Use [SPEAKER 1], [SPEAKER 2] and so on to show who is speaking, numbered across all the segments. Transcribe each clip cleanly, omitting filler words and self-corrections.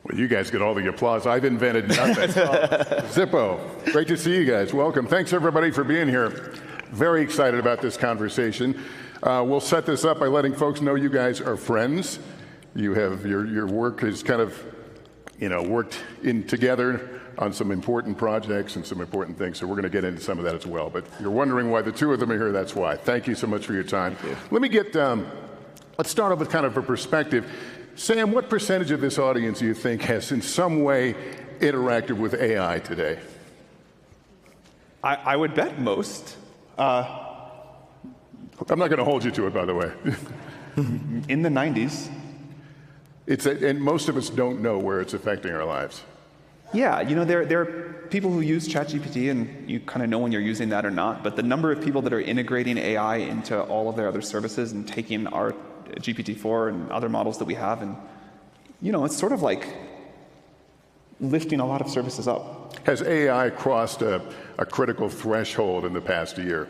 [SPEAKER 1] Well, you guys get all the applause. I've invented nothing. Zippo, great to see you guys. Welcome. Thanks, everybody, for being here. Very excited about this conversation. We'll set this up by letting folks know you guys are friends. You have your work is kind of, worked in together on some important projects and some important things. So we're going to get into some of that as well. But you're wondering why the two of them are here. That's why. Thank you so much for your time. Let me get. Let's start off with kind of a perspective. Sam, what percentage of this audience do you think has in some way interacted with AI today?
[SPEAKER 2] I would bet most.
[SPEAKER 1] I'm not going to hold you to it, by the way.
[SPEAKER 2] In the 90s.
[SPEAKER 1] And most of us don't know where it's affecting our lives.
[SPEAKER 2] Yeah, there are people who use ChatGPT, and you kind of know when you're using that or not, but the number of people that are integrating AI into all of their other services and taking our GPT-4 and other models that we have, and it's sort of like lifting a lot of services up.
[SPEAKER 1] Has AI crossed a critical threshold in the past year?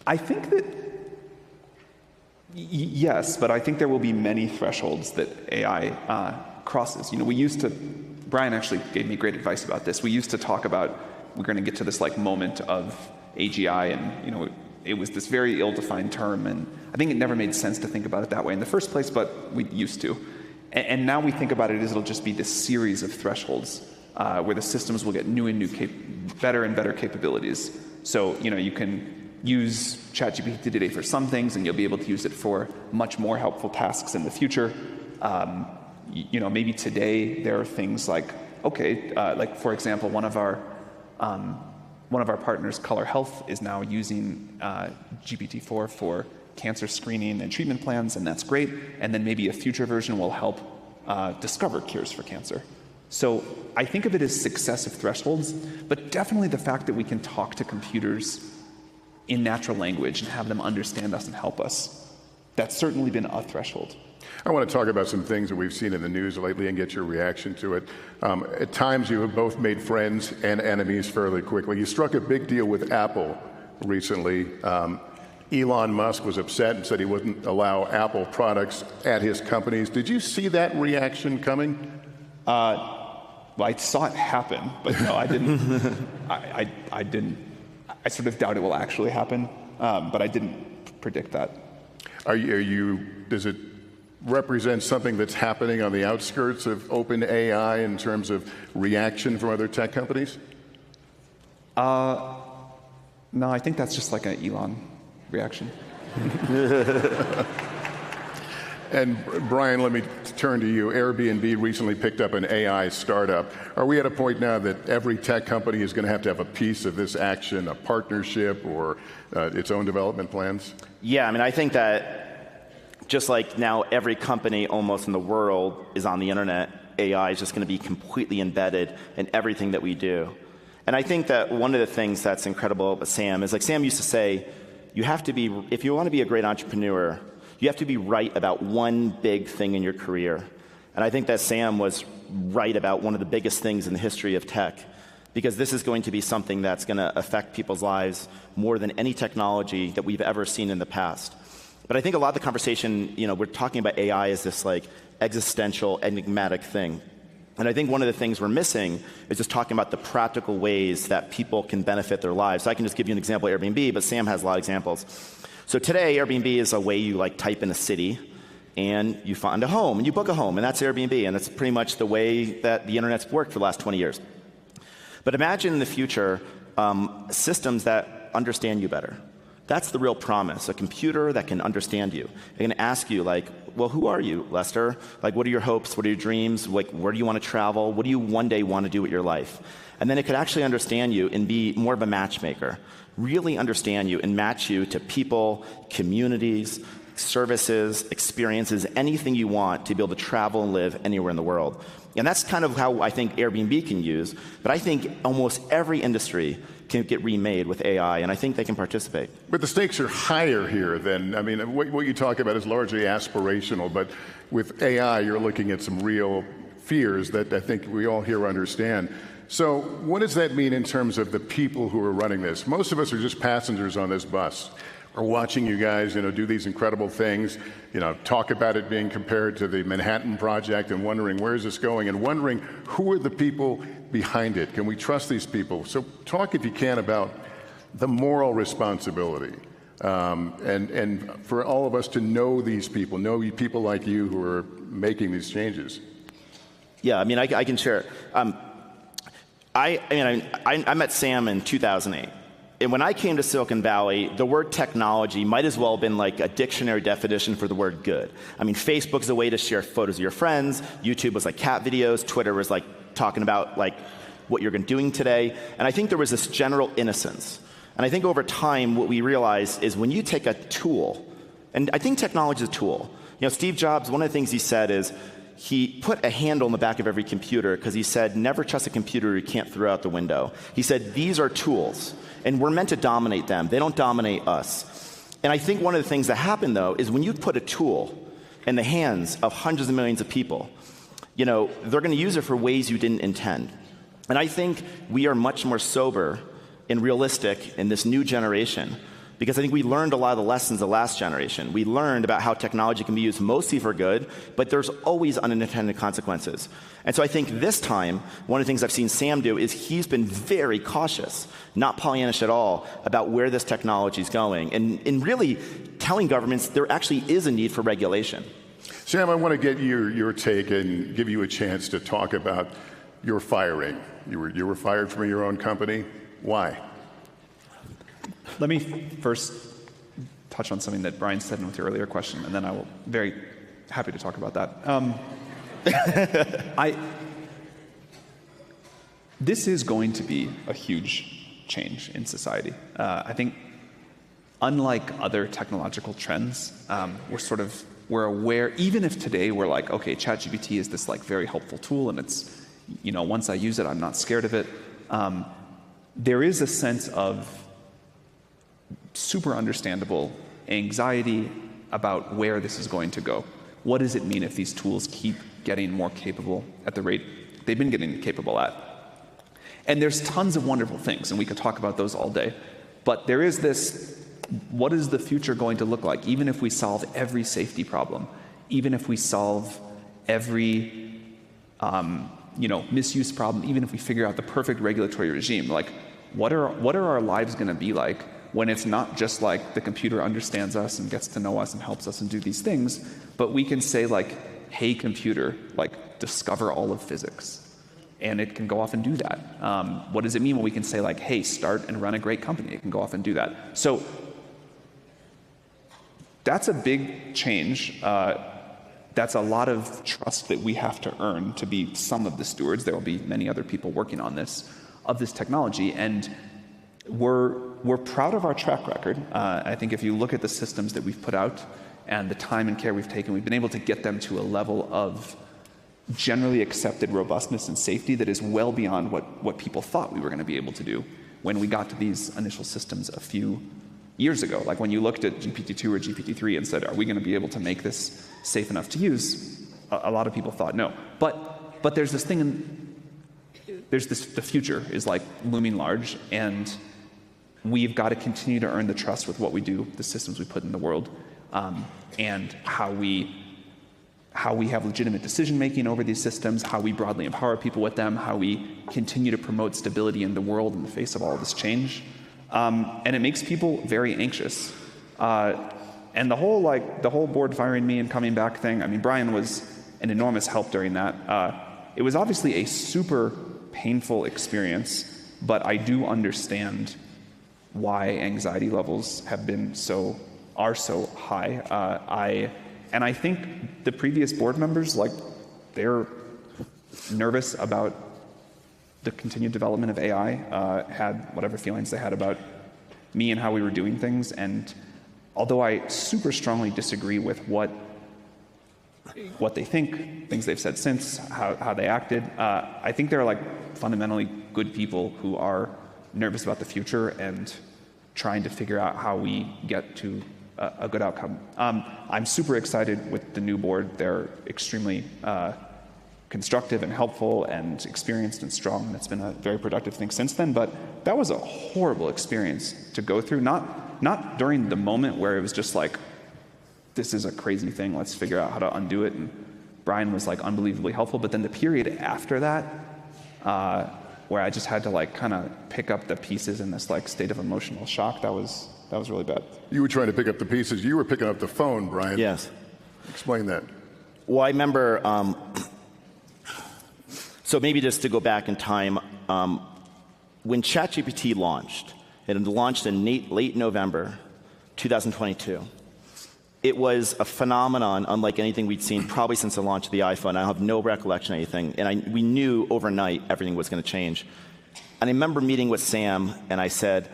[SPEAKER 2] I think that yes, but I think there will be many thresholds that AI crosses. Brian actually gave me great advice about this. We used to talk about we're going to get to this moment of AGI, and it was this very ill-defined term, and I think it never made sense to think about it that way in the first place, but we used to. And now we think about it as it'll just be this series of thresholds where the systems will get new and new, better and better capabilities. So, you can use ChatGPT today for some things, and you'll be able to use it for much more helpful tasks in the future. Maybe today there are things like, like for example, one of our partners, Color Health, is now using GPT-4 for cancer screening and treatment plans, and that's great. And then maybe a future version will help discover cures for cancer. So I think of it as successive thresholds, but definitely the fact that we can talk to computers in natural language and have them understand us and help us. That's certainly been a threshold.
[SPEAKER 1] I want to talk about some things that we've seen in the news lately and get your reaction to it. At times you have both made friends and enemies fairly quickly. You struck a big deal with Apple recently. Elon Musk was upset and said he wouldn't allow Apple products at his companies. Did you see that reaction coming?
[SPEAKER 2] Well, I saw it happen, but no, I didn't. I didn't. I sort of doubt it will actually happen, but I didn't predict that.
[SPEAKER 1] Does it represent something that's happening on the outskirts of OpenAI in terms of reaction from other tech companies?
[SPEAKER 2] No, I think that's just like an Elon reaction.
[SPEAKER 1] And Brian, let me turn to you. Airbnb recently picked up an AI startup. Are we at a point now that every tech company is going to have a piece of this action, a partnership, or its own development plans?
[SPEAKER 3] Yeah, I think that just like now every company almost in the world is on the internet, AI is just going to be completely embedded in everything that we do. And I think that one of the things that's incredible about Sam is, like Sam used to say, if you want to be a great entrepreneur, you have to be right about one big thing in your career. And I think that Sam was right about one of the biggest things in the history of tech, because this is going to be something that's going to affect people's lives more than any technology that we've ever seen in the past. But I think a lot of the conversation, we're talking about AI as this existential, enigmatic thing. And I think one of the things we're missing is just talking about the practical ways that people can benefit their lives. So I can just give you an example of Airbnb, but Sam has a lot of examples. So today, Airbnb is a way you type in a city, and you find a home, and you book a home, and that's Airbnb, and that's pretty much the way that the internet's worked for the last 20 years. But imagine in the future systems that understand you better. That's the real promise, a computer that can understand you. It can ask you, well, who are you, Lester? What are your hopes? What are your dreams? Where do you want to travel? What do you one day want to do with your life? And then it could actually understand you and be more of a matchmaker, really understand you and match you to people, communities, services, experiences, anything you want to be able to travel and live anywhere in the world. And that's kind of how I think Airbnb can use, but I think almost every industry can get remade with AI, and I think they can participate.
[SPEAKER 1] But the stakes are higher here than, what you talk about is largely aspirational, but with AI, you're looking at some real fears that I think we all here understand. So what does that mean in terms of the people who are running this? Most of us are just passengers on this bus. We're watching you guys, do these incredible things, talk about it being compared to the Manhattan Project and wondering where is this going and wondering who are the people behind it? Can we trust these people? So talk, if you can, about the moral responsibility and for all of us to know these people, know people like you who are making these changes.
[SPEAKER 3] Yeah, I mean, I can share. I met Sam in 2008. And when I came to Silicon Valley, the word technology might as well have been like a dictionary definition for the word good. I mean, Facebook's a way to share photos of your friends. YouTube was like cat videos. Twitter was like talking about like what you're doing today. And I think there was this general innocence. And I think over time, what we realize is when you take a tool, and I think technology is a tool. Steve Jobs, one of the things he said is he put a handle in the back of every computer because he said, never trust a computer you can't throw out the window. He said, these are tools. And we're meant to dominate them. They don't dominate us. And I think one of the things that happened, though, is when you put a tool in the hands of hundreds of millions of people, they're going to use it for ways you didn't intend. And I think we are much more sober and realistic in this new generation because I think we learned a lot of the lessons of the last generation. We learned about how technology can be used mostly for good, but there's always unintended consequences. And so I think this time, one of the things I've seen Sam do is he's been very cautious, not Pollyannish at all, about where this technology is going, and really telling governments there actually is a need for regulation.
[SPEAKER 1] Sam, I want to get your take and give you a chance to talk about your firing. You were fired from your own company. Why?
[SPEAKER 2] Let me first touch on something that Brian said with your earlier question, and then I will be very happy to talk about that. This is going to be a huge change in society. I think, unlike other technological trends, we're aware. Even if today we're like, okay, ChatGPT is this like very helpful tool, and it's, once I use it, I'm not scared of it. There is a sense of super understandable anxiety about where this is going to go. What does it mean if these tools keep getting more capable at the rate they've been getting capable at? And there's tons of wonderful things, and we could talk about those all day. But there is this, what is the future going to look like, even if we solve every safety problem, even if we solve every misuse problem, even if we figure out the perfect regulatory regime? Like, what are our lives going to be like when it's not just like the computer understands us and gets to know us and helps us and do these things, but we can say like, hey computer, like discover all of physics, and it can go off and do that. What does it mean when we can say like, hey, start and run a great company? It can go off and do that. So that's a big change. That's a lot of trust that we have to earn to be some of the stewards. There will be many other people working on this, of this technology, and we're proud of our track record. I think if you look at the systems that we've put out and the time and care we've taken, we've been able to get them to a level of generally accepted robustness and safety that is well beyond what people thought we were going to be able to do when we got to these initial systems a few years ago. Like when you looked at GPT-2 or GPT-3 and said, are we going to be able to make this safe enough to use? A lot of people thought no. But there's this thing, the future is like looming large, and we've got to continue to earn the trust with what we do, the systems we put in the world, and how we have legitimate decision-making over these systems, how we broadly empower people with them, how we continue to promote stability in the world in the face of all of this change. And it makes people very anxious. And the whole board firing me and coming back thing, I mean, Brian was an enormous help during that. It was obviously a super painful experience, but I do understand why anxiety levels are so high. And I think the previous board members, they're nervous about the continued development of AI, had whatever feelings they had about me and how we were doing things. And although I super strongly disagree with what they think, things they've said since, how they acted, I think they're fundamentally good people who are nervous about the future and trying to figure out how we get to a good outcome. I'm super excited with the new board. They're extremely constructive and helpful and experienced and strong, and it's been a very productive thing since then. But that was a horrible experience to go through, not during the moment where it was just like, this is a crazy thing, let's figure out how to undo it, and Brian was like unbelievably helpful, but then the period after that, where I just had to like kind of pick up the pieces in this like state of emotional shock, that was really bad.
[SPEAKER 1] You were trying to pick up the pieces. You were picking up the phone, Brian.
[SPEAKER 3] Yes.
[SPEAKER 1] Explain that.
[SPEAKER 3] Well, I remember, so maybe just to go back in time, when ChatGPT launched, it launched in late November 2022. It was a phenomenon unlike anything we'd seen probably since the launch of the iPhone. I have no recollection of anything. And we knew overnight everything was going to change. And I remember meeting with Sam, and I said,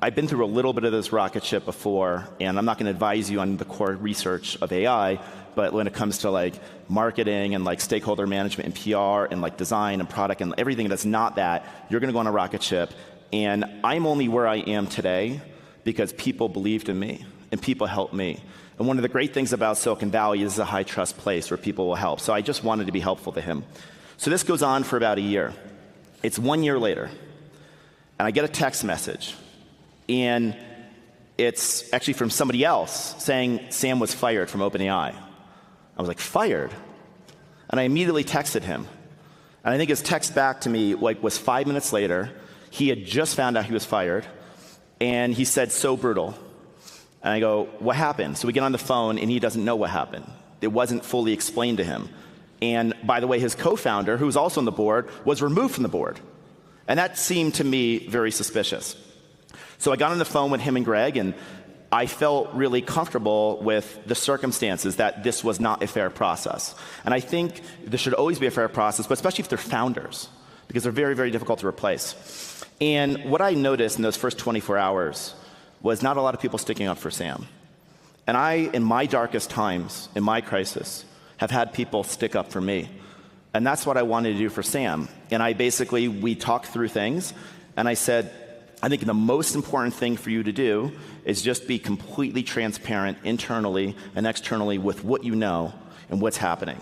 [SPEAKER 3] I've been through a little bit of this rocket ship before, and I'm not going to advise you on the core research of AI, but when it comes to like marketing and like stakeholder management and PR and like design and product and everything that's not that, you're going to go on a rocket ship. And I'm only where I am today because people believed in me. And people helped me. And one of the great things about Silicon Valley is it's a high trust place where people will help. So I just wanted to be helpful to him. So this goes on for about a year. It's 1 year later, and I get a text message. And it's actually from somebody else saying Sam was fired from OpenAI. I was like, fired? And I immediately texted him. And I think his text back to me was 5 minutes later. He had just found out he was fired. And he said, so brutal. And I go, what happened? So we get on the phone, and he doesn't know what happened. It wasn't fully explained to him. And by the way, his co-founder, who was also on the board, was removed from the board. And that seemed to me very suspicious. So I got on the phone with him and Greg, and I felt really comfortable with the circumstances that this was not a fair process. And I think there should always be a fair process, but especially if they're founders, because they're very, very difficult to replace. And what I noticed in those first 24 hours was not a lot of people sticking up for Sam. And I, in my darkest times, in my crisis, have had people stick up for me. And that's what I wanted to do for Sam. And we talked through things, and I said, I think the most important thing for you to do is just be completely transparent internally and externally with what you know and what's happening.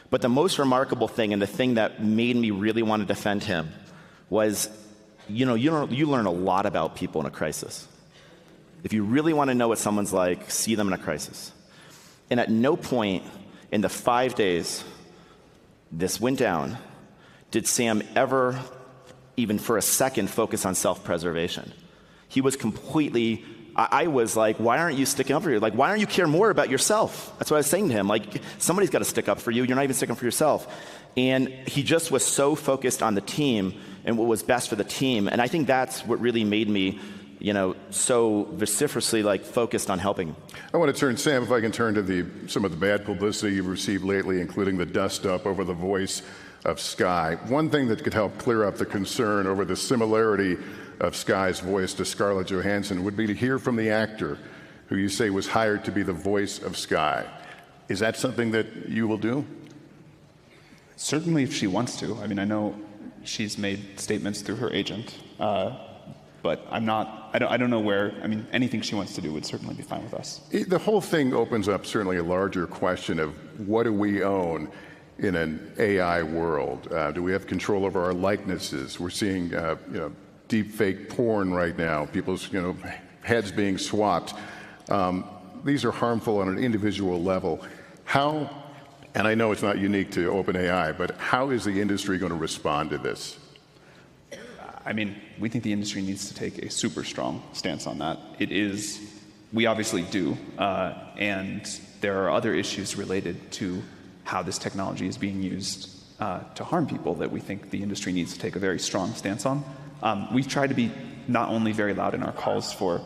[SPEAKER 3] But the most remarkable thing, and the thing that made me really want to defend him, was, you learn a lot about people in a crisis. If you really want to know what someone's like, see them in a crisis. And at no point in the 5 days this went down did Sam ever, even for a second, focus on self-preservation. He was completely, I was like, why aren't you sticking up for you? Like, why don't you care more about yourself? That's what I was saying to him. Like, somebody's got to stick up for you. You're not even sticking up for yourself. And he just was so focused on the team and what was best for the team. And I think that's what really made me so vociferously focused on helping.
[SPEAKER 1] I want to turn, Sam, if I can turn to some of the bad publicity you've received lately, including the dust-up over the voice of Sky. One thing that could help clear up the concern over the similarity of Sky's voice to Scarlett Johansson would be to hear from the actor who you say was hired to be the voice of Sky. Is that something that you will do?
[SPEAKER 2] Certainly if she wants to. I mean, I know she's made statements through her agent. But I don't know where, anything she wants to do would certainly be fine with us.
[SPEAKER 1] The whole thing opens up certainly a larger question of what do we own in an AI world? Do we have control over our likenesses? We're seeing, deep fake porn right now, people's, heads being swapped. These are harmful on an individual level. How, and I know it's not unique to OpenAI, but how is the industry going to respond to this?
[SPEAKER 2] We think the industry needs to take a super strong stance on that. We obviously do, and there are other issues related to how this technology is being used to harm people that we think the industry needs to take a very strong stance on. We've tried to be not only very loud in our calls for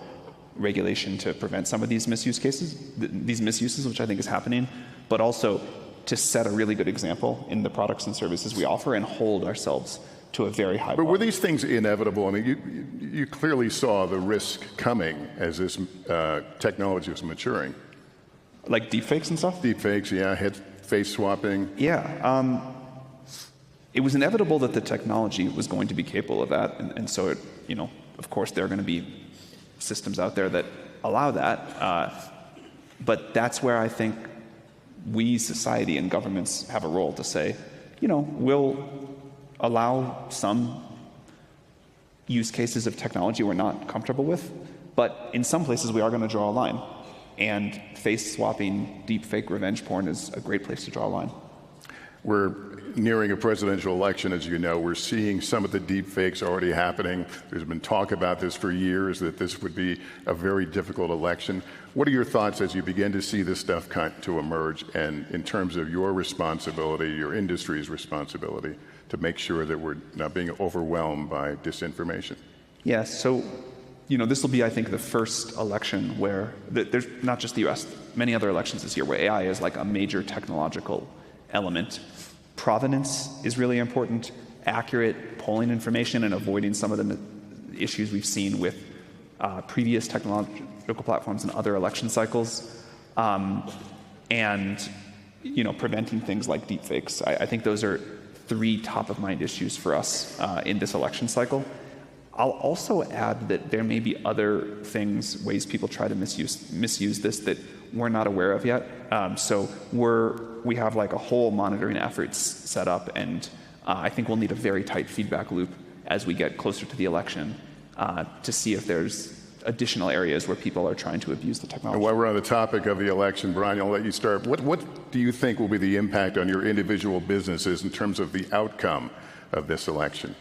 [SPEAKER 2] regulation to prevent some of these misuses, which I think is happening, but also to set a really good example in the products and services we offer and hold ourselves to a very high bar.
[SPEAKER 1] But were these things inevitable? You clearly saw the risk coming as this technology was maturing.
[SPEAKER 2] Like deepfakes and stuff?
[SPEAKER 1] Deepfakes, yeah, face swapping.
[SPEAKER 2] Yeah. It was inevitable that the technology was going to be capable of that, and so, of course, there are going to be systems out there that allow that. But that's where I think we, society and governments, have a role to say, we'll allow some use cases of technology we're not comfortable with, but in some places we are going to draw a line. And face-swapping, deep-fake revenge porn is a great place to draw a line.
[SPEAKER 1] We're nearing a presidential election, as you know. We're seeing some of the deep fakes already happening. There's been talk about this for years, that this would be a very difficult election. What are your thoughts as you begin to see this stuff to emerge, and in terms of your responsibility, your industry's responsibility, to make sure that we're not being overwhelmed by disinformation?
[SPEAKER 2] Yeah, so this will be, I think, the first election where there's not just the US, many other elections this year where AI is like a major technological element. Provenance is really important, accurate polling information, and avoiding some of the issues we've seen with previous technological platforms and other election cycles, and preventing things like deepfakes. I think those are 3 top-of-mind issues for us in this election cycle. I'll also add that there may be other things, ways people try to misuse this that we're not aware of yet. So we have like a whole monitoring efforts set up, and I think we'll need a very tight feedback loop as we get closer to the election to see if there's additional areas where people are trying to abuse the technology.
[SPEAKER 1] And while we're on the topic of the election, Brian, I'll let you start. What do you think will be the impact on your individual businesses in terms of the outcome of this election?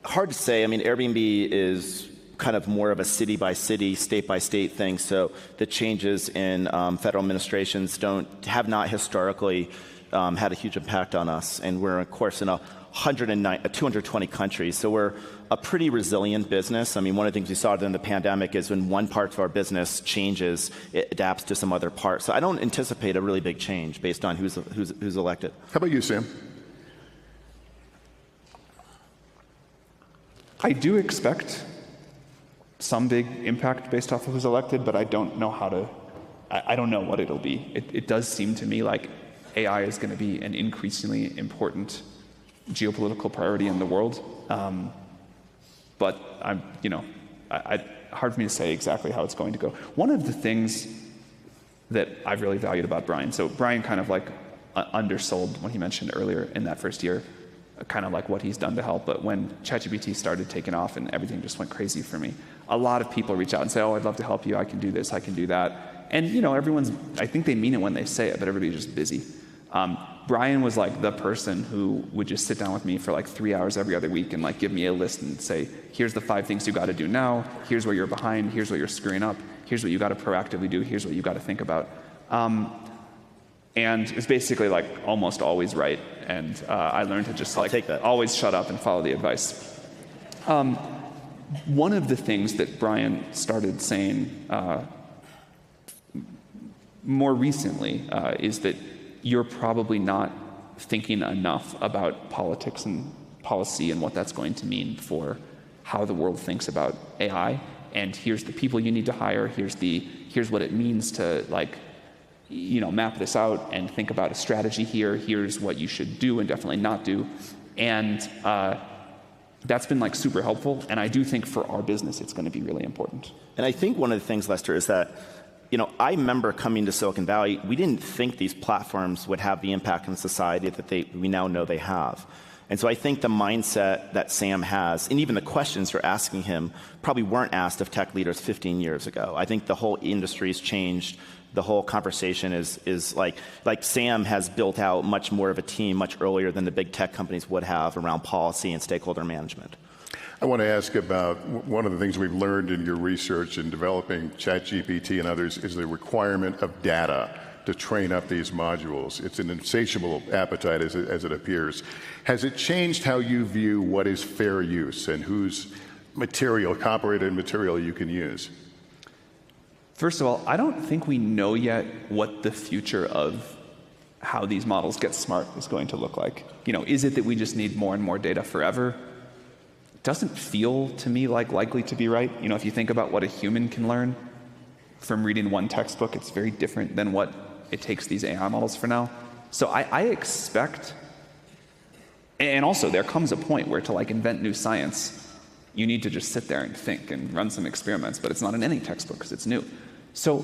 [SPEAKER 3] Hard to say. I mean, Airbnb is kind of more of a city-by-city, state-by-state thing, so the changes in federal administrations have not historically had a huge impact on us, and we're, of course, in 220 countries, so we're a pretty resilient business. I mean, one of the things we saw during the pandemic is when one part of our business changes, it adapts to some other part. So I don't anticipate a really big change based on who's elected.
[SPEAKER 1] How about you, Sam?
[SPEAKER 2] I do expect some big impact based off of who's elected, but I don't know I don't know what it'll be. It does seem to me like AI is going to be an increasingly important geopolitical priority in the world. But hard for me to say exactly how it's going to go. One of the things that I've really valued about Brian, so Brian kind of like undersold when he mentioned earlier in that first year, kind of like what he's done to help. But when ChatGPT started taking off and everything just went crazy for me, a lot of people reach out and say, oh, I'd love to help you. I can do this. I can do that. And, I think they mean it when they say it, but everybody's just busy. Brian was like the person who would just sit down with me for like 3 hours every other week and like give me a list and say, here's the 5 things you got to do now. Here's where you're behind. Here's what you're screwing up. Here's what you got to proactively do. Here's what you got to think about. And it's basically like almost always right. And I learned to just like always shut up and follow the advice. One of the things that Brian started saying more recently is that you're probably not thinking enough about politics and policy and what that's going to mean for how the world thinks about AI. And here's the people you need to hire. Here's what it means to map this out and think about a strategy here. Here's what you should do and definitely not do. And that's been like super helpful. And I do think for our business, it's going to be really important.
[SPEAKER 3] And I think one of the things, Lester, is that, I remember coming to Silicon Valley, we didn't think these platforms would have the impact on society that we now know they have. And so I think the mindset that Sam has, and even the questions you're asking him, probably weren't asked of tech leaders 15 years ago. I think the whole industry's changed. The whole conversation is like Sam has built out much more of a team much earlier than the big tech companies would have around policy and stakeholder management.
[SPEAKER 1] I want to ask about one of the things we've learned in your research in developing ChatGPT and others is the requirement of data to train up these modules. It's an insatiable appetite as it appears. Has it changed how you view what is fair use and whose material, copyrighted material, you can use?
[SPEAKER 2] First of all, I don't think we know yet what the future of how these models get smart is going to look like. Is it that we just need more and more data forever? It doesn't feel to me like likely to be right. If you think about what a human can learn from reading one textbook, it's very different than what it takes these AI models for now. So I expect, and also there comes a point where to invent new science, you need to just sit there and think and run some experiments, but it's not in any textbook because it's new. So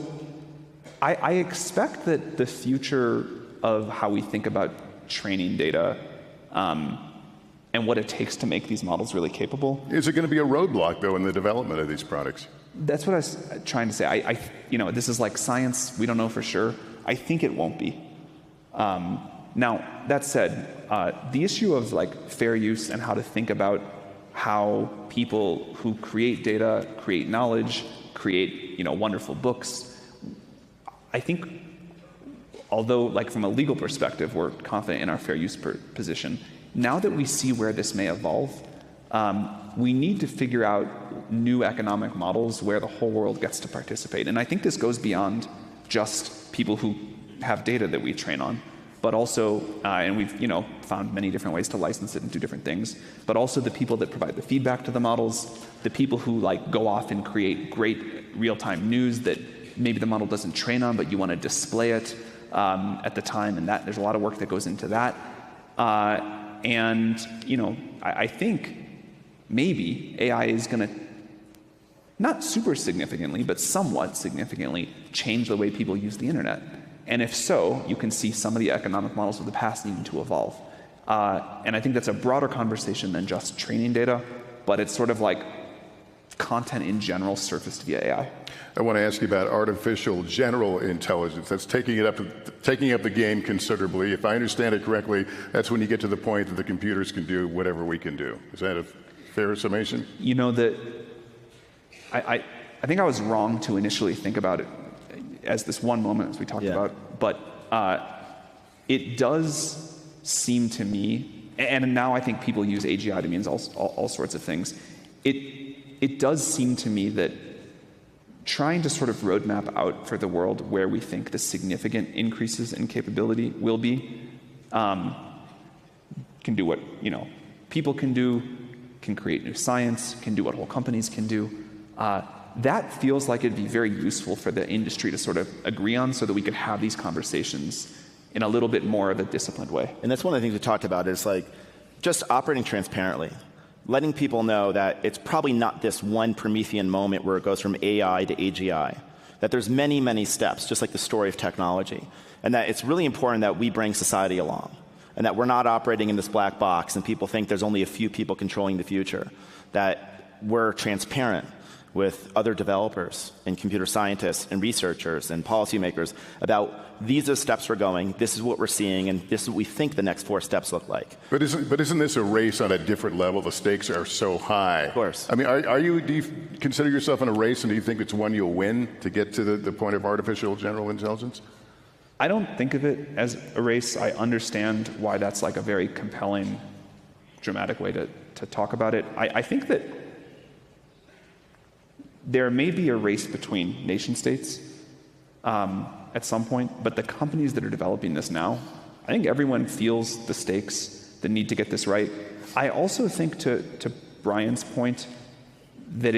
[SPEAKER 2] I expect that the future of how we think about training data and what it takes to make these models really capable.
[SPEAKER 1] Is it going to be a roadblock, though, in the development of these products?
[SPEAKER 2] That's what I was trying to say. This is like science. We don't know for sure. I think it won't be. Now, that said, the issue of like fair use and how to think about how people who create data, create knowledge, create wonderful books, I think, although like from a legal perspective, we're confident in our fair use position, now that we see where this may evolve, we need to figure out new economic models where the whole world gets to participate. And I think this goes beyond just people who have data that we train on, but also, and we've found many different ways to license it and do different things, but also the people that provide the feedback to the models, the people who like go off and create great real-time news that maybe the model doesn't train on, but you want to display it at the time, and that there's a lot of work that goes into that. I think maybe AI is going to, not super significantly, but somewhat significantly, change the way people use the internet. And if so, you can see some of the economic models of the past needing to evolve. And I think that's a broader conversation than just training data, but it's sort of like content in general surfaced via AI.
[SPEAKER 1] I want to ask you about artificial general intelligence. That's taking up the game considerably. If I understand it correctly, that's when you get to the point that the computers can do whatever we can do. Is that a fair summation?
[SPEAKER 2] I think I was wrong to initially think about it as this one moment, as we talked about, but it does seem to me, and now I think people use AGI to mean all sorts of things. It does seem to me that trying to sort of roadmap out for the world where we think the significant increases in capability will be, can do what people can do, can create new science, can do what whole companies can do. That feels like it'd be very useful for the industry to sort of agree on, so that we could have these conversations in a little bit more of a disciplined way.
[SPEAKER 3] And that's one of the things we talked about is like just operating transparently, letting people know that it's probably not this one Promethean moment where it goes from AI to AGI, that there's many, many steps, just like the story of technology, and that it's really important that we bring society along, and that we're not operating in this black box and people think there's only a few people controlling the future, that we're transparent with other developers and computer scientists and researchers and policymakers about these are the steps we're going, this is what we're seeing, and this is what we think the next 4 steps look like.
[SPEAKER 1] But isn't this a race on a different level? The stakes are so high.
[SPEAKER 3] Of course.
[SPEAKER 1] I mean, do you consider yourself in a race, and do you think it's one you'll win to get to the point of artificial general intelligence?
[SPEAKER 2] I don't think of it as a race. I understand why that's like a very compelling, dramatic way to talk about it. I think that there may be a race between nation states at some point, but the companies that are developing this now, I think everyone feels the stakes, the need to get this right. I also think, to Brian's point, that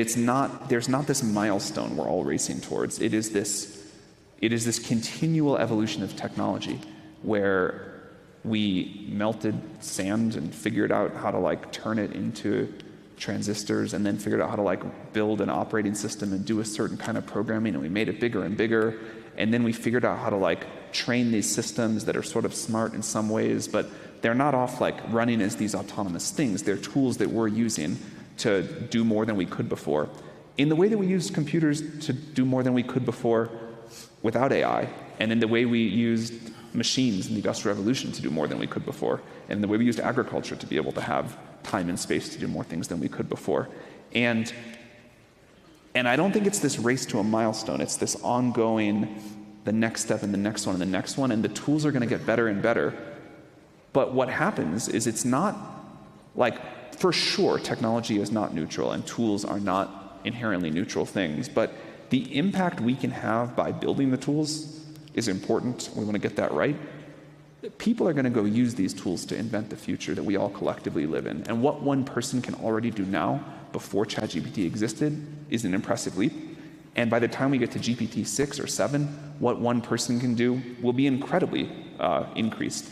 [SPEAKER 2] there's not this milestone we're all racing towards. It is this continual evolution of technology where we melted sand and figured out how to like turn it into transistors, and then figured out how to like build an operating system and do a certain kind of programming, and we made it bigger and bigger, and then we figured out how to like train these systems that are sort of smart in some ways, but they're not off like running as these autonomous things. They're tools that we're using to do more than we could before, in the way that we used computers to do more than we could before without AI, and in the way we used machines in the Industrial Revolution to do more than we could before, and in the way we used agriculture to be able to have time and space to do more things than we could before. And I don't think it's this race to a milestone. It's this ongoing, the next step and the next one and the next one, and the tools are going to get better and better. But what happens is it's not like, for sure, technology is not neutral and tools are not inherently neutral things, but the impact we can have by building the tools is important. We want to get that right. People are going to go use these tools to invent the future that we all collectively live in. And what one person can already do now, before ChatGPT existed, is an impressive leap. And by the time we get to GPT 6 or 7, what one person can do will be incredibly increased.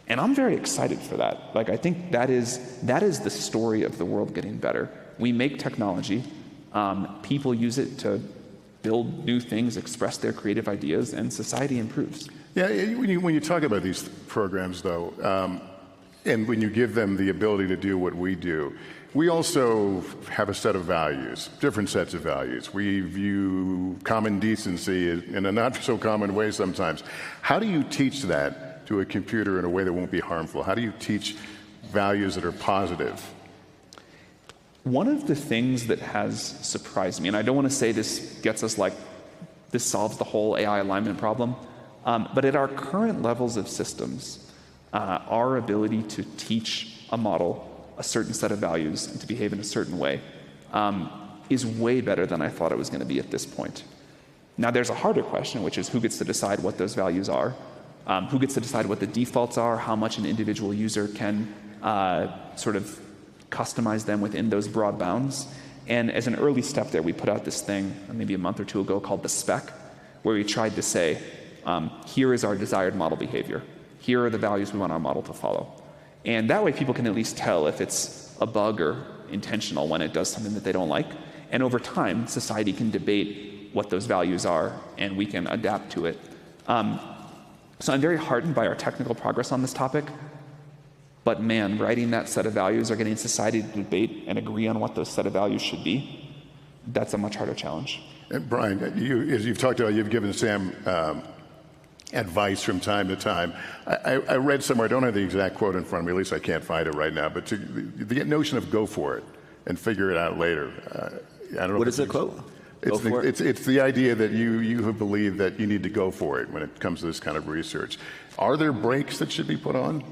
[SPEAKER 2] And I'm very excited for that. Like, I think that is the story of the world getting better. We make technology, people use it to build new things, express their creative ideas, and society improves.
[SPEAKER 1] Yeah, when you talk about these programs, though, and when you give them the ability to do what we do, we also have a set of values, different sets of values. We view common decency in a not so common way sometimes. How do you teach that to a computer in a way that won't be harmful? How do you teach values that are positive?
[SPEAKER 2] One of the things that has surprised me, and I don't want to say this gets us like, this solves the whole AI alignment problem, but at our current levels of systems, our ability to teach a model a certain set of values and to behave in a certain way is way better than I thought it was going to be at this point. Now there's a harder question, which is who gets to decide what those values are, who gets to decide what the defaults are, how much an individual user can sort of customize them within those broad bounds. And as an early step there, we put out this thing maybe a month or two ago called the spec, where we tried to say, here is our desired model behavior. Here are the values we want our model to follow. And that way people can at least tell if it's a bug or intentional when it does something that they don't like. And over time, society can debate what those values are, and we can adapt to it. So I'm very heartened by our technical progress on this topic. But man, writing that set of values or getting society to debate and agree on what those set of values should be, that's a much harder challenge.
[SPEAKER 1] And Brian, as you've talked about, you've given Sam advice from time to time. I read somewhere, I don't have the exact quote in front of me, at least I can't find it right now, but the notion of go for it and figure it out later. I don't know
[SPEAKER 3] what is the quote?
[SPEAKER 1] It's the idea that you have believed that you need to go for it when it comes to this kind of research. Are there brakes that should be put on?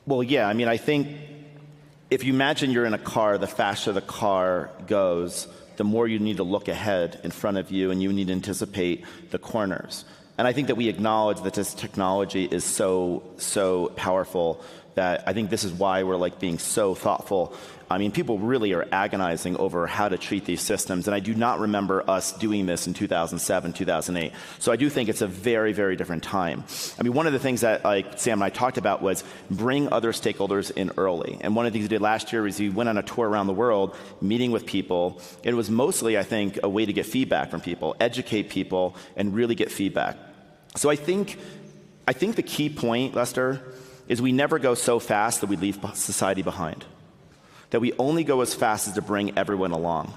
[SPEAKER 3] Well, yeah, I mean, I think if you imagine you're in a car, the faster the car goes, the more you need to look ahead in front of you and you need to anticipate the corners. And I think that we acknowledge that this technology is so powerful that I think this is why we're like being so thoughtful. I mean, people really are agonizing over how to treat these systems, and I do not remember us doing this in 2007, 2008. So I do think it's a very, very different time. I mean, one of the things that Sam and I talked about was bring other stakeholders in early. And one of the things we did last year was we went on a tour around the world, meeting with people. It was mostly, I think, a way to get feedback from people, educate people, and really get feedback. So I think the key point, Lester, is we never go so fast that we leave society behind. That we only go as fast as to bring everyone along.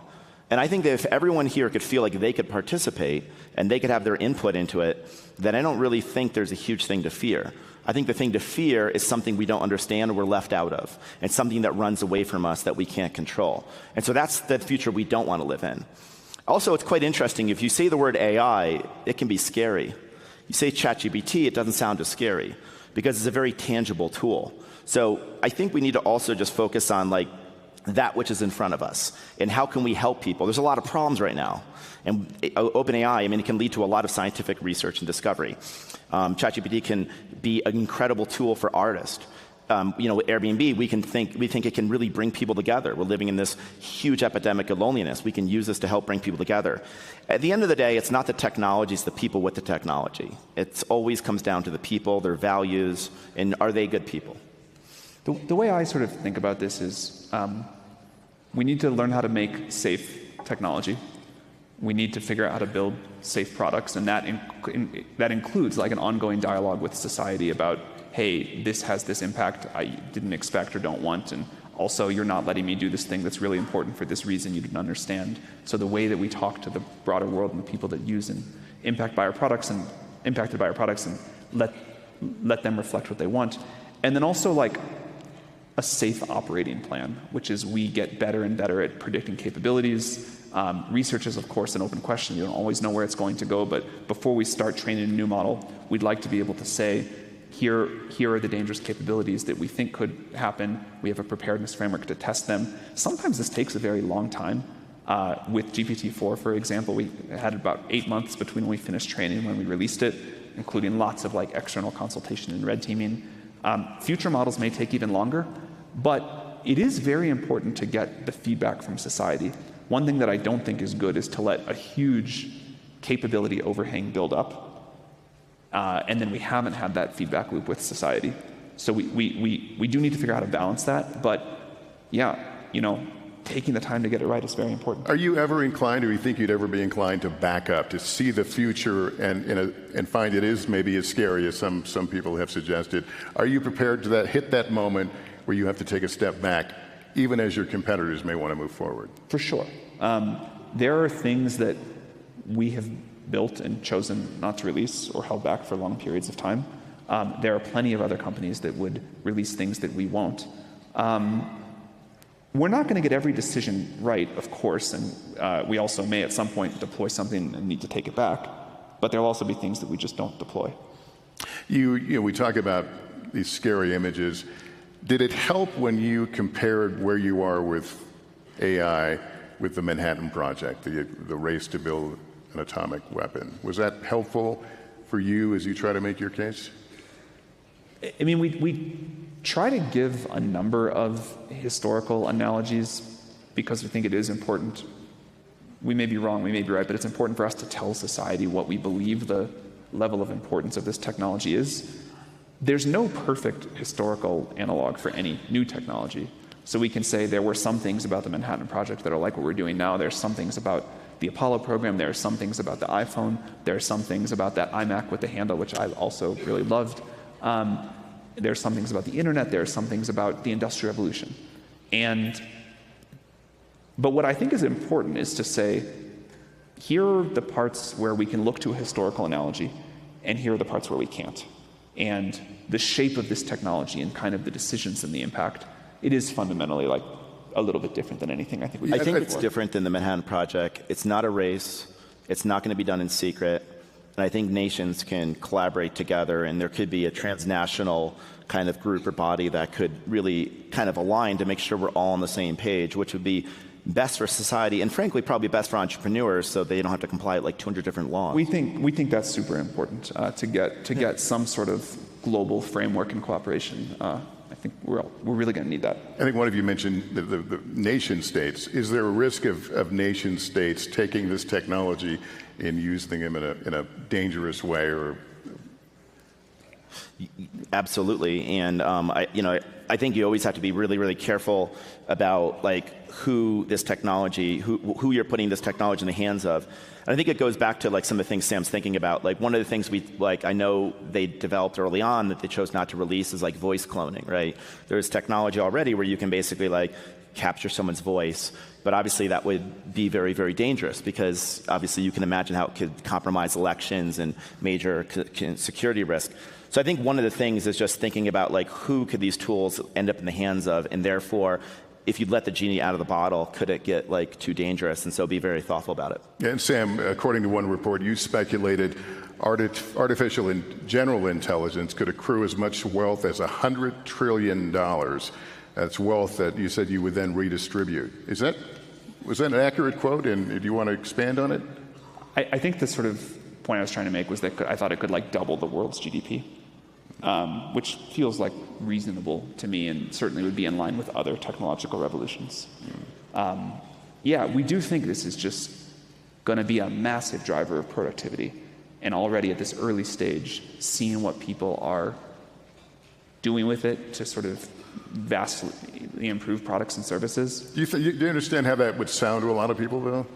[SPEAKER 3] And I think that if everyone here could feel like they could participate and they could have their input into it, then I don't really think there's a huge thing to fear. I think the thing to fear is something we don't understand or we're left out of, and something that runs away from us that we can't control. And so that's the future we don't want to live in. Also, it's quite interesting. If you say the word AI, it can be scary. You say ChatGPT, it doesn't sound as scary because it's a very tangible tool. So I think we need to also just focus on that which is in front of us and how can we help people. There's a lot of problems right now. And OpenAI, I mean, it can lead to a lot of scientific research and discovery. ChatGPT can be an incredible tool for artists. With Airbnb, we think it can really bring people together. We're living in this huge epidemic of loneliness. We can use this to help bring people together. At the end of the day, it's not the technology, it's the people with the technology. It always comes down to the people, their values, and are they good people?
[SPEAKER 2] The way I sort of think about this is we need to learn how to make safe technology. We need to figure out how to build safe products, and that includes like an ongoing dialogue with society about, hey, this has this impact I didn't expect or don't want, and also you're not letting me do this thing that's really important for this reason you didn't understand. So the way that we talk to the broader world and the people that use and impacted by our products and let them reflect what they want. And then also like a safe operating plan, which is we get better and better at predicting capabilities. Research is, of course, an open question. You don't always know where it's going to go, but before we start training a new model, we'd like to be able to say, here are the dangerous capabilities that we think could happen. We have a preparedness framework to test them. Sometimes this takes a very long time. With GPT-4, for example, we had about 8 months between when we finished training and when we released it, including lots of external consultation and red teaming. Future models may take even longer, but it is very important to get the feedback from society. One thing that I don't think is good is to let a huge capability overhang build up, and then we haven't had that feedback loop with society. So we do need to figure out how to balance that, but yeah, taking the time to get it right is very important.
[SPEAKER 1] Are you ever inclined, or you think you'd ever be inclined to back up, to see the future and find it is maybe as scary as some people have suggested? Are you prepared to hit that moment where you have to take a step back, even as your competitors may want to move forward?
[SPEAKER 2] For sure. There are things that we have built and chosen not to release or held back for long periods of time. There are plenty of other companies that would release things that we won't. We're not going to get every decision right, of course, and we also may at some point deploy something and need to take it back, but there'll also be things that we just don't deploy.
[SPEAKER 1] You know, we talk about these scary images. Did it help when you compared where you are with AI with the Manhattan Project, the race to build an atomic weapon? Was that helpful for you as you try to make your case?
[SPEAKER 2] I mean, we try to give a number of historical analogies because we think it is important. We may be wrong, we may be right, but it's important for us to tell society what we believe the level of importance of this technology is. There's no perfect historical analog for any new technology. So we can say there were some things about the Manhattan Project that are like what we're doing now. There's some things about the Apollo program. There are some things about the iPhone. There are some things about that iMac with the handle, which I also really loved. There are some things about the internet. There are some things about the Industrial Revolution. But what I think is important is to say, here are the parts where we can look to a historical analogy, and here are the parts where we can't. And the shape of this technology and kind of the decisions and the impact, it is fundamentally like a little bit different than anything I think we've done before.
[SPEAKER 3] It's different than the Manhattan Project. It's not a race. It's not going to be done in secret. And I think nations can collaborate together, and there could be a transnational kind of group or body that could really kind of align to make sure we're all on the same page, which would be best for society and frankly probably best for entrepreneurs so they don't have to comply with like 200 different laws.
[SPEAKER 2] We think that's super important to get some sort of global framework and cooperation. I think we're really going to need that.
[SPEAKER 1] I think one of you mentioned the nation states. Is there a risk of nation states taking this technology and using them in a dangerous way? Or
[SPEAKER 3] absolutely, and I think you always have to be really, really careful about like who you're putting this technology in the hands of. And I think it goes back to like some of the things Sam's thinking about. Like one of the things I know they developed early on that they chose not to release is like voice cloning, right? There's technology already where you can basically like capture someone's voice, but obviously that would be very, very dangerous because obviously you can imagine how it could compromise elections and major security risk. So I think one of the things is just thinking about like who could these tools end up in the hands of, and therefore if you let the genie out of the bottle, could it get like too dangerous? And so be very thoughtful about it.
[SPEAKER 1] Yeah, and Sam, according to one report, you speculated artificial and general intelligence could accrue as much wealth as $100 trillion. That's wealth that you said you would then redistribute. Was that an accurate quote? And do you want to expand on it?
[SPEAKER 2] I think the sort of point I was trying to make was that I thought it could like double the world's GDP. Which feels like reasonable to me and certainly would be in line with other technological revolutions. Yeah, we do think this is just going to be a massive driver of productivity. And already at this early stage, seeing what people are doing with it to sort of vastly improve products and services.
[SPEAKER 1] Do you understand how that would sound to a lot of people, though?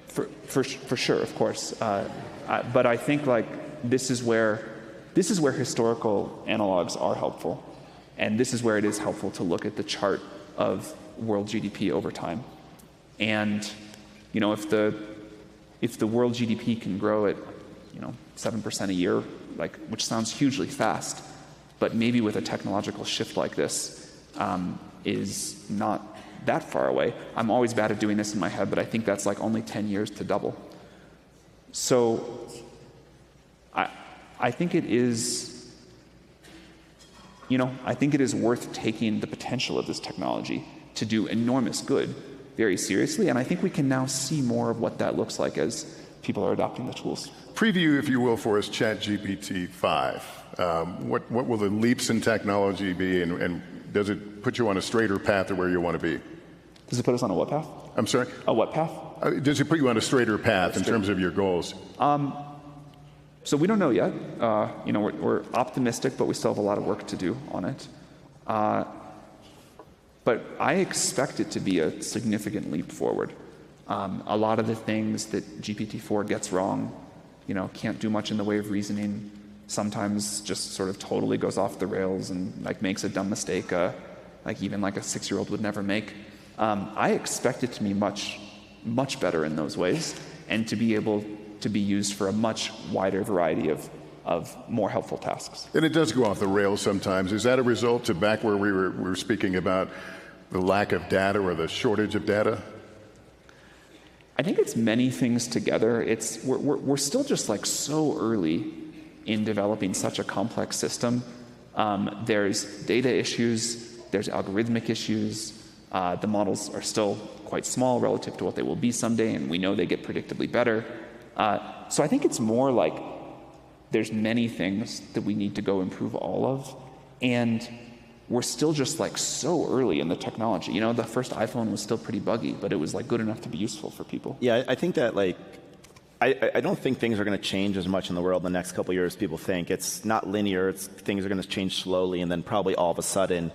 [SPEAKER 2] For sure, of course. But I think like this is where historical analogs are helpful, and this is where it is helpful to look at the chart of world GDP over time. And if the world GDP can grow at 7% a year, which sounds hugely fast, but maybe with a technological shift like this is not that far away. I'm always bad at doing this in my head, but I think that's like only 10 years to double. So I think it is, I think it is worth taking the potential of this technology to do enormous good very seriously, and I think we can now see more of what that looks like as people are adopting the tools.
[SPEAKER 1] Preview, if you will, for us ChatGPT 5. What will the leaps in technology be, and does it put you on a straighter path to where you want to be?
[SPEAKER 2] Does it put us on a what path?
[SPEAKER 1] I'm sorry?
[SPEAKER 2] A what path?
[SPEAKER 1] Does it put you on a straighter path in terms of your goals?
[SPEAKER 2] So we don't know yet. We're optimistic, but we still have a lot of work to do on it. But I expect it to be a significant leap forward. A lot of the things that GPT-4 gets wrong, can't do much in the way of reasoning, sometimes just sort of totally goes off the rails and like makes a dumb mistake, even a 6-year-old would never make. I expect it to be much, much better in those ways, and to be able to be used for a much wider variety of more helpful tasks.
[SPEAKER 1] And it does go off the rails sometimes. Is that a result to back where we were speaking about the lack of data or the shortage of data?
[SPEAKER 2] I think it's many things together. We're still just so early in developing such a complex system. There's data issues, there's algorithmic issues. The models are still quite small relative to what they will be someday, and we know they get predictably better. So I think it's more like there's many things that we need to go improve all of, and we're still just so early in the technology. The first iPhone was still pretty buggy, but it was good enough to be useful for people.
[SPEAKER 3] Yeah, I think that I don't think things are going to change as much in the world in the next couple of years as people think. It's not linear. Things are going to change slowly and then probably all of a sudden.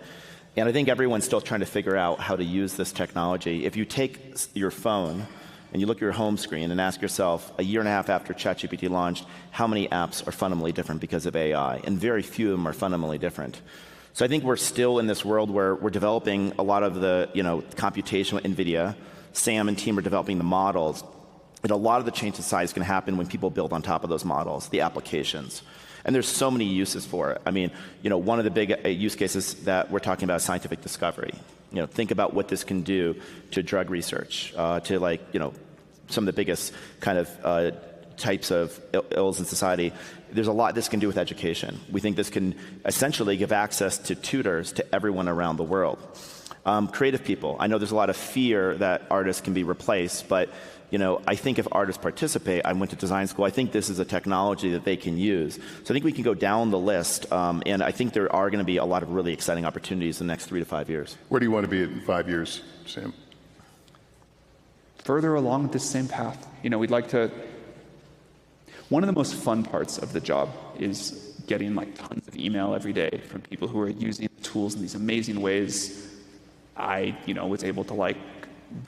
[SPEAKER 3] And I think everyone's still trying to figure out how to use this technology. If you take your phone and you look at your home screen and ask yourself, a year and a half after ChatGPT launched, how many apps are fundamentally different because of AI? And very few of them are fundamentally different. So I think we're still in this world where we're developing a lot of the computation with NVIDIA. Sam and team are developing the models. And a lot of the change in society is going to happen when people build on top of those models, the applications. And there's so many uses for it. I mean, one of the big use cases that we're talking about is scientific discovery. Think about what this can do to drug research, to some of the biggest kind of types of ills in society. There's a lot this can do with education. We think this can essentially give access to tutors to everyone around the world. Creative people. I know there's a lot of fear that artists can be replaced, but I think if artists participate, I went to design school, I think this is a technology that they can use. So I think we can go down the list, and I think there are going to be a lot of really exciting opportunities in the next 3 to 5 years.
[SPEAKER 1] Where do you want to be in 5 years, Sam?
[SPEAKER 2] Further along this same path. We'd like to... One of the most fun parts of the job is getting tons of email every day from people who are using the tools in these amazing ways. I, was able to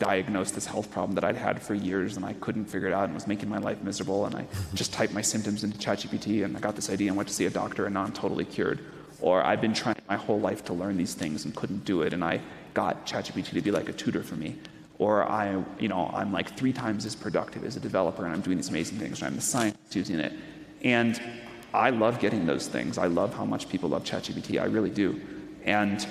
[SPEAKER 2] diagnose this health problem that I'd had for years, and I couldn't figure it out and was making my life miserable, and I just typed my symptoms into ChatGPT and I got this idea and went to see a doctor, and now I'm totally cured. Or I've been trying my whole life to learn these things and couldn't do it, and I got ChatGPT to be like a tutor for me. Or I'm 3 times as productive as a developer, and I'm doing these amazing things, or I'm a scientist using it. And I love getting those things. I love how much people love ChatGPT. I really do. And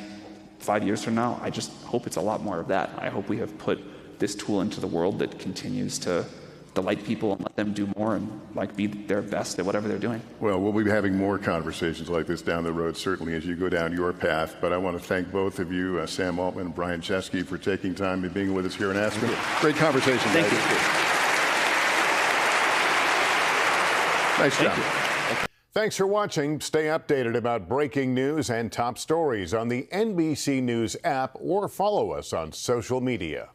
[SPEAKER 2] 5 years from now, I just hope it's a lot more of that. I hope we have put this tool into the world that continues to delight people and let them do more and be their best at whatever they're doing.
[SPEAKER 1] Well, we'll be having more conversations like this down the road, certainly as you go down your path. But I want to thank both of you, Sam Altman and Brian Chesky, for taking time and being with us here in Aspen. Great conversation.
[SPEAKER 2] Thank
[SPEAKER 1] guys.
[SPEAKER 2] you.
[SPEAKER 1] Nice job.
[SPEAKER 2] Thank you.
[SPEAKER 4] Thanks for watching. Stay updated about breaking news and top stories on the NBC News app or follow us on social media.